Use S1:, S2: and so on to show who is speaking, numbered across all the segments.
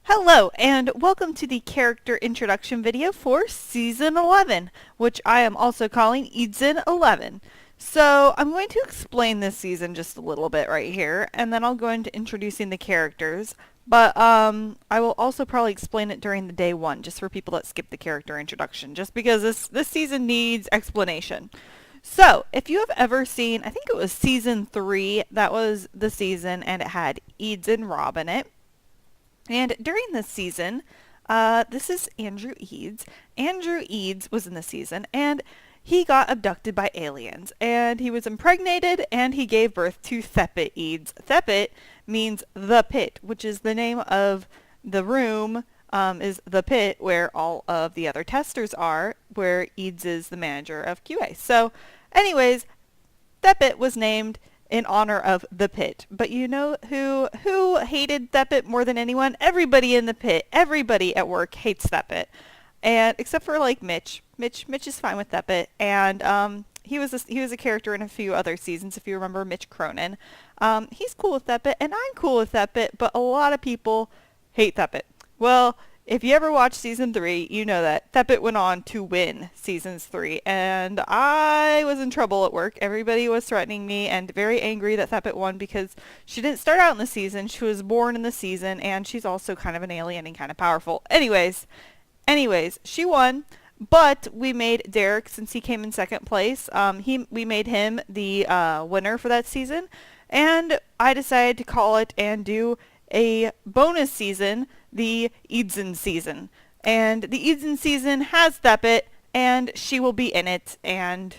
S1: Hello, and welcome to the character introduction video for Season 11, which I am also calling Eads 11. So, I'm going to explain this season just a little bit right here, and then I'll go into introducing the characters. But, I will also probably explain it during the day one, just for people that skip the character introduction, just because this season needs explanation. So, if you have ever seen, I think it was Season 3, that was the season, and it had Eads and Rob in it. And during this season, this is Andrew Eads. Andrew Eads was in the season, and he got abducted by aliens. And he was impregnated, and he gave birth to Febi Deeds. Febi means the pit, which is the name of the room, is the pit where all of the other testers are, where Eads is the manager of QA. So, anyways, Febi was named in honor of the pit. But you know who hated that pit more than anyone? Everybody in the pit. Everybody at work hates that pit. And except for like Mitch. Mitch is fine with that pit. And he was a character in a few other seasons, if you remember Mitch Cronin. He's cool with that bit, and I'm cool with that bit, but a lot of people hate that bit. Well, if you ever watched Season 3, you know that Febi went on to win Seasons 3, and I was in trouble at work. Everybody was threatening me and very angry that Febi won because she didn't start out in the season. She was born in the season, and she's also kind of an alien and kind of powerful. Anyways, she won, but we made Derek, since he came in second place, we made him the winner for that season, and I decided to call it and do a bonus season, the Eads season. And the Eads season has Febi, and she will be in it, and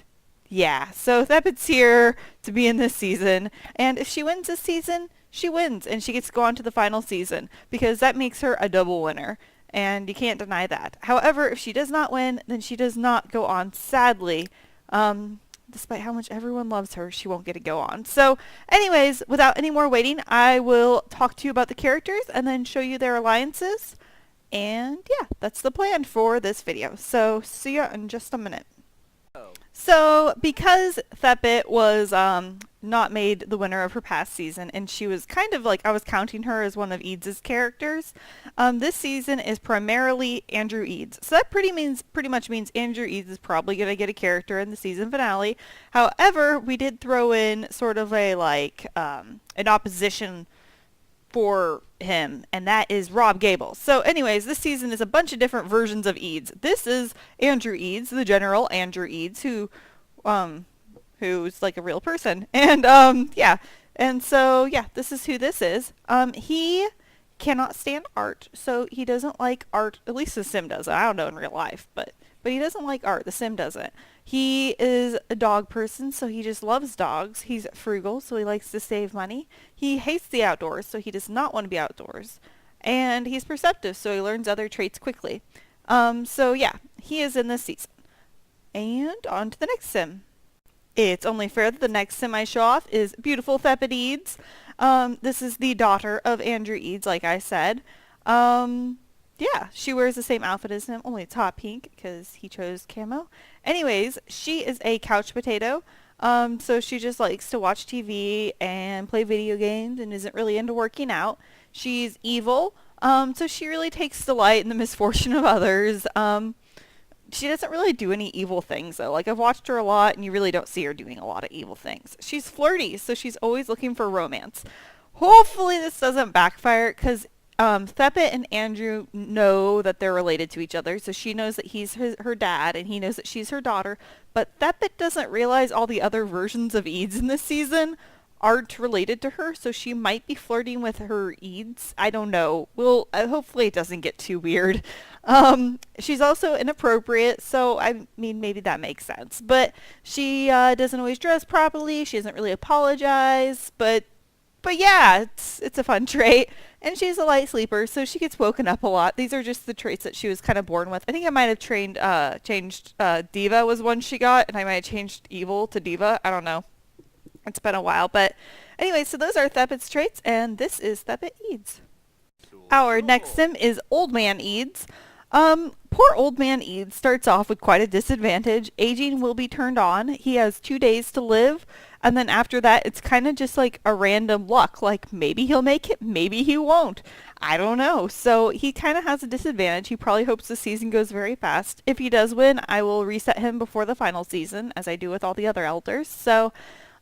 S1: yeah. So Febi's here to be in this season, and if she wins this season, she wins, and she gets to go on to the final season, because that makes her a double winner, and you can't deny that. However, if she does not win, then she does not go on, sadly. Despite how much everyone loves her, she won't get to go on. So, anyways, without any more waiting, I will talk to you about the characters and then show you their alliances. And yeah, that's the plan for this video. So, see ya in just a minute. So, because Febi was not made the winner of her past season, and she was kind of like, I was counting her as one of Eads' characters, this season is primarily Andrew Eads. So that pretty much means Andrew Eads is probably going to get a character in the season finale. However, we did throw in sort of a, like, an opposition for him, and that is Rob Gable. So anyways, this season is a bunch of different versions of Eads. This is Andrew Eads, the General Andrew Eads, who's like a real person. And yeah. And so yeah, this is who this is. He cannot stand art, so he doesn't like art. At least the sim doesn't. I don't know in real life, but he doesn't like art. The sim doesn't. He is a dog person, so he just loves dogs. He's frugal, so he likes to save money. He hates the outdoors, so he does not want to be outdoors. And he's perceptive, so he learns other traits quickly. So yeah, he is in this season. And on to the next sim. It's only fair that the next sim I show off is beautiful Febi Deeds. This is the daughter of Andrew Eads, like I said. Yeah, she wears the same outfit as him, only it's hot pink because he chose camo. Anyways, she is a couch potato. So she just likes to watch TV and play video games and isn't really into working out. She's evil, so she really takes delight in the misfortune of others. She doesn't really do any evil things, though. Like, I've watched her a lot, and you really don't see her doing a lot of evil things. She's flirty, so she's always looking for romance. Hopefully this doesn't backfire, because Febi and Andrew know that they're related to each other, so she knows that he's her dad, and he knows that she's her daughter, but Febi doesn't realize all the other versions of Eads in this season aren't related to her, so she might be flirting with her Eads. I don't know. Hopefully it doesn't get too weird. She's also inappropriate, so I mean, maybe that makes sense. But she doesn't always dress properly. She doesn't really apologize, but yeah, it's a fun trait. And she's a light sleeper, so she gets woken up a lot. These are just the traits that she was kind of born with. I think I might have changed Diva was one she got, and I might have changed Evil to Diva. I don't know. It's been a while, but anyway, so those are Febi's traits, and this is Febi Eads. Our next sim is Old Man Eads. Poor old man Eads starts off with quite a disadvantage. Aging will be turned on. He has 2 days to live, and then after that, it's kind of just like a random luck. Like, maybe he'll make it, maybe he won't. I don't know. So he kind of has a disadvantage. He probably hopes the season goes very fast. If he does win, I will reset him before the final season, as I do with all the other elders. So,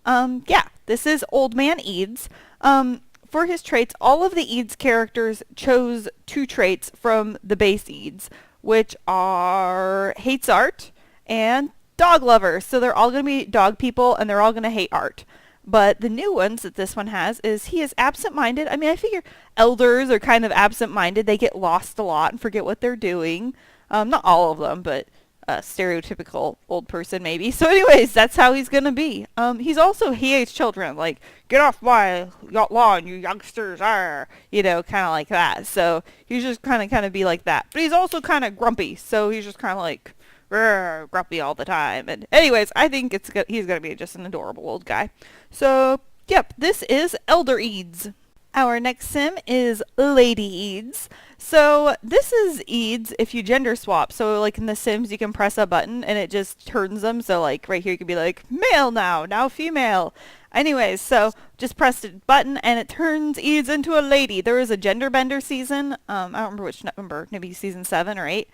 S1: yeah, this is Old Man Eads. For his traits, all of the Eads characters chose 2 traits from the base Eads, which are hates art and dog lover. So they're all going to be dog people, and they're all going to hate art. But the new ones that this one has is he is absent-minded. I mean, I figure elders are kind of absent-minded. They get lost a lot and forget what they're doing. Not all of them, but a stereotypical old person maybe. So anyways, that's how he's going to be. He hates children. Like, get off my lawn, you youngsters, are, kind of like that. So he's just kind of be like that. But he's also kind of grumpy. So he's just kind of like, grumpy all the time. And anyways, I think he's going to be just an adorable old guy. So, yep, this is Elder Eads. Our next sim is Lady Eads. So this is Eads if you gender swap. So like in the Sims, you can press a button and it just turns them. So like right here, you could be like male now female. Anyways, so just press the button and it turns Eads into a lady. There is a gender bender season. I don't remember which number, maybe season 7 or 8.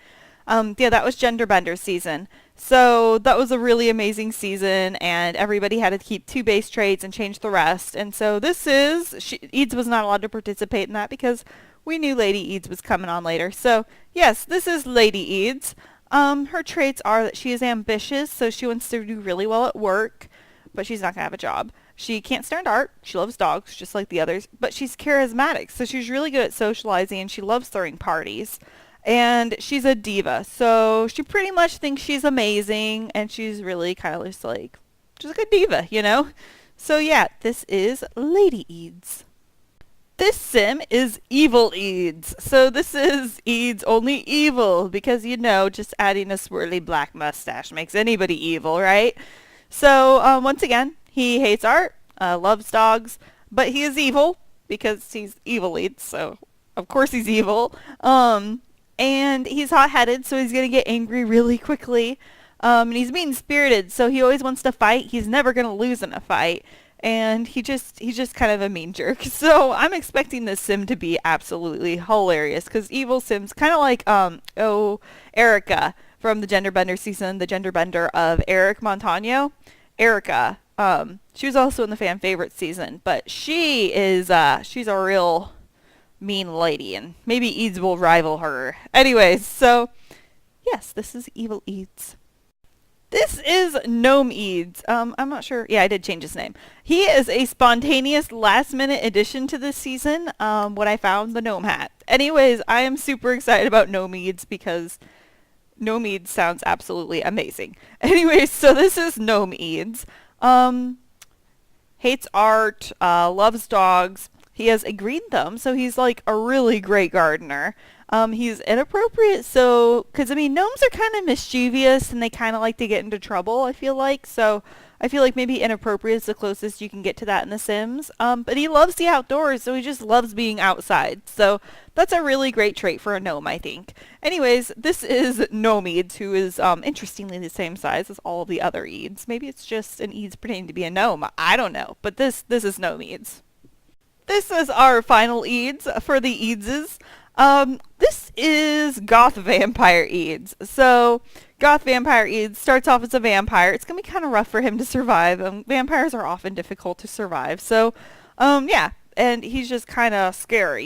S1: Yeah, that was gender bender season. So that was a really amazing season, and everybody had to keep 2 base traits and change the rest. And so Eads was not allowed to participate in that because we knew Lady Eads was coming on later. So yes, this is Lady Eads. Her traits are that she is ambitious, so she wants to do really well at work, but she's not going to have a job. She can't stand art. She loves dogs, just like the others, but she's charismatic, so she's really good at socializing, and she loves throwing parties. And she's a diva, so she pretty much thinks she's amazing, and she's really kind of just like a diva. So yeah, this is Lady Eads. This sim is Evil Eads. So this is Eads only evil, because just adding a swirly black mustache makes anybody evil, right? So once again, he hates art, loves dogs, but he is evil, because he's Evil Eads, so of course he's evil. And he's hot-headed, so he's going to get angry really quickly. And he's mean-spirited, so he always wants to fight. He's never going to lose in a fight. And he's just kind of a mean jerk. So I'm expecting this sim to be absolutely hilarious, because evil sims, kind of like, Erica from the Gender Bender season, the Gender Bender of Eric Montano. Erica, she was also in the fan favorite season, but she's a real mean lady, and maybe Eads will rival her. Anyways, so yes, this is Evil Eads. This is Gnome Eads. I'm not sure. Yeah, I did change his name. He is a spontaneous last-minute addition to this season when I found the gnome hat. Anyways, I am super excited about Gnome Eads because Gnome Eads sounds absolutely amazing. Anyways, so this is Gnome Eads. Hates art, loves dogs. He has a green thumb, so he's like a really great gardener. He's inappropriate, because gnomes are kind of mischievous and they kind of like to get into trouble, I feel like. So I feel like maybe inappropriate is the closest you can get to that in The Sims. But he loves the outdoors, so he just loves being outside. So that's a really great trait for a gnome, I think. Anyways, this is Gnome Eads, who is interestingly the same size as all of the other Eads. Maybe it's just an Eads pretending to be a gnome. I don't know. But this is Gnome Eads. This is our final Eads for the Eadses. This is Goth Vampire Eads. So, Goth Vampire Eads starts off as a vampire. It's going to be kind of rough for him to survive. Vampires are often difficult to survive. So, yeah. And he's just kind of scary,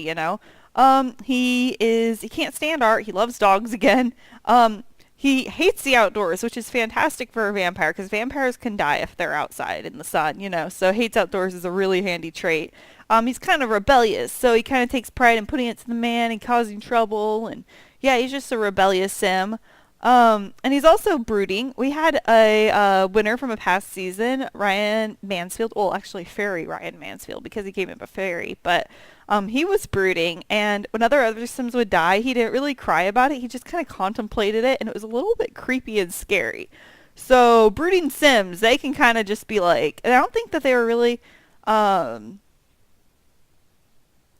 S1: He can't stand art. He loves dogs again. He hates the outdoors, which is fantastic for a vampire, because vampires can die if they're outside in the sun, So hates outdoors is a really handy trait. He's kind of rebellious, so he kind of takes pride in putting it to the man and causing trouble. And yeah, he's just a rebellious sim. And he's also brooding. We had a winner from a past season, Ryan Mansfield. Well, actually, Fairy Ryan Mansfield, because he came up a fairy. But he was brooding, and when other sims would die, he didn't really cry about it. He just kind of contemplated it, and it was a little bit creepy and scary. So brooding sims, they can kind of just be like, and I don't think that they were really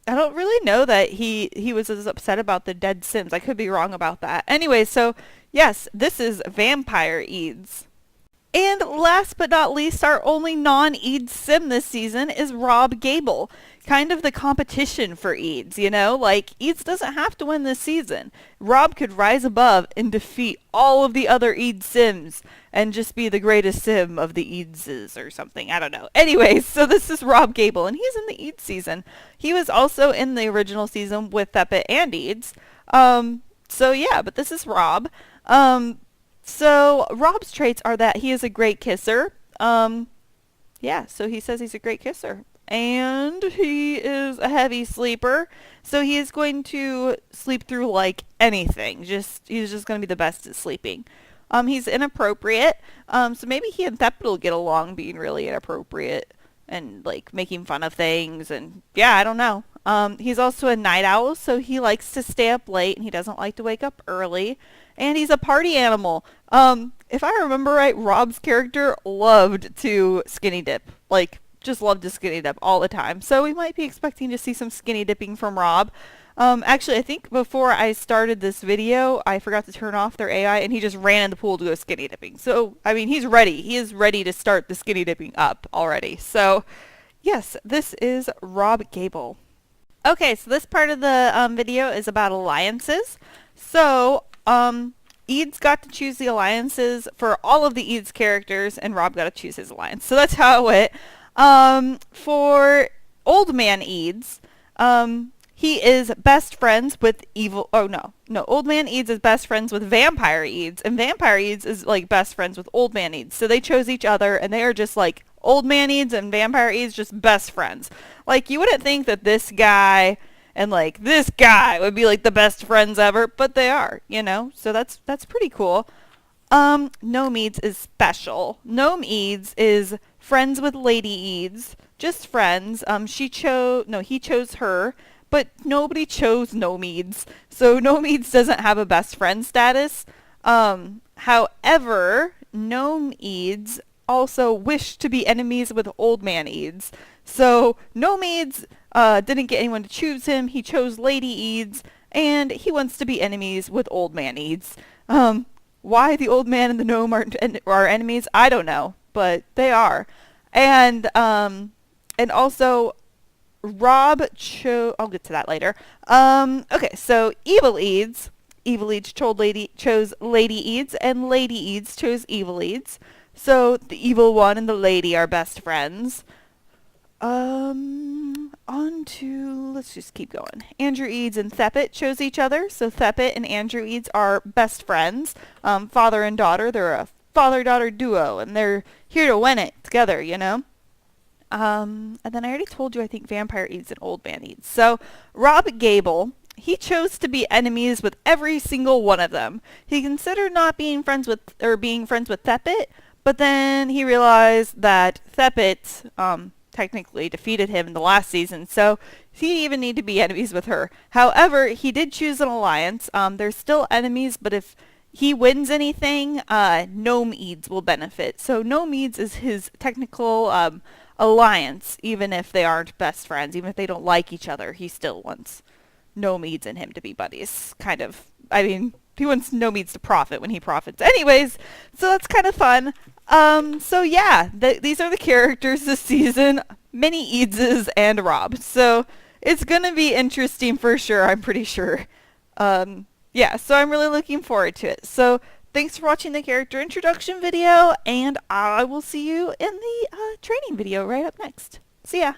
S1: I don't really know that he was as upset about the dead Sims. I could be wrong about that. Anyway, so yes, this is Vampire Eads. And last but not least, our only non-Eads sim this season is Rob Gable. Kind of the competition for Eads, you know? Like, Eads doesn't have to win this season. Rob could rise above and defeat all of the other Eads sims and just be the greatest sim of the Eadses or something. I don't know. Anyways, so this is Rob Gable, and he's in the Eads season. He was also in the original season with Thepit and Eads. So yeah, but this is Rob. So Rob's traits are that he is a great kisser. Yeah, so he says he's a great kisser. And he is a heavy sleeper. So he is going to sleep through like anything. He's just going to be the best at sleeping. He's inappropriate. So maybe he and Thepid will get along being really inappropriate and like making fun of things, and yeah, I don't know. He's also a night owl, so he likes to stay up late and he doesn't like to wake up early. And he's a party animal. If I remember right, Rob's character loved to skinny dip. Like, just loved to skinny dip all the time. So we might be expecting to see some skinny dipping from Rob. Actually, I think before I started this video, I forgot to turn off their AI, and he just ran in the pool to go skinny dipping. So, I mean, he's ready. He is ready to start the skinny dipping up already. So, yes, this is Rob Gable. Okay, so this part of the video is about alliances. So, Eads got to choose the alliances for all of the Eads characters, and Rob got to choose his alliance. So that's how it went. For Old Man Eads, he is best friends with Old Man Eads is best friends with Vampire Eads, and Vampire Eads is like best friends with Old Man Eads. So they chose each other, and they are just like Old Man Eads and Vampire Eads, just best friends. Like, you wouldn't think that this guy and like this guy would be like the best friends ever, but they are, you know? So that's pretty cool. Gnome Eads is special. Gnome Eads is friends with Lady Eads, just friends. He chose her, but nobody chose Gnome Eads. So Gnome Eads doesn't have a best friend status. However, Gnome Eads also wished to be enemies with Old Man Eads. So Gnome Eads didn't get anyone to choose him. He chose Lady Eads, and he wants to be enemies with Old Man Eads. Why the old man and the gnome are enemies, I don't know, but they are. And also Rob chose. I'll get to that later. Okay, so Evil Eads chose Lady Eads, and Lady Eads chose Evil Eads. So the evil one and the lady are best friends. Let's just keep going. Andrew Eads and Thepit chose each other. So Thepit and Andrew Eads are best friends. Father and daughter. They're a father-daughter duo, and they're here to win it together, you know? And then I already told you, I think Vampire Eads and Old Man Eads. So Rob Gable, he chose to be enemies with every single one of them. He considered not being friends with Thepit, but then he realized that Thepit technically defeated him in the last season, so he didn't even need to be enemies with her. However, he did choose an alliance. They're still enemies, but if he wins anything, Gnome Eads will benefit. So Gnome Eads is his technical alliance, even if they aren't best friends, even if they don't like each other, he still wants Gnome Eads and him to be buddies, kind of. I mean, he wants Gnome Eads to profit when he profits. Anyways, so that's kind of fun. So yeah, these are the characters this season. Many Eadses and Rob. So it's going to be interesting for sure, I'm pretty sure. Yeah, so I'm really looking forward to it. So thanks for watching the character introduction video, and I will see you in the training video right up next. See ya.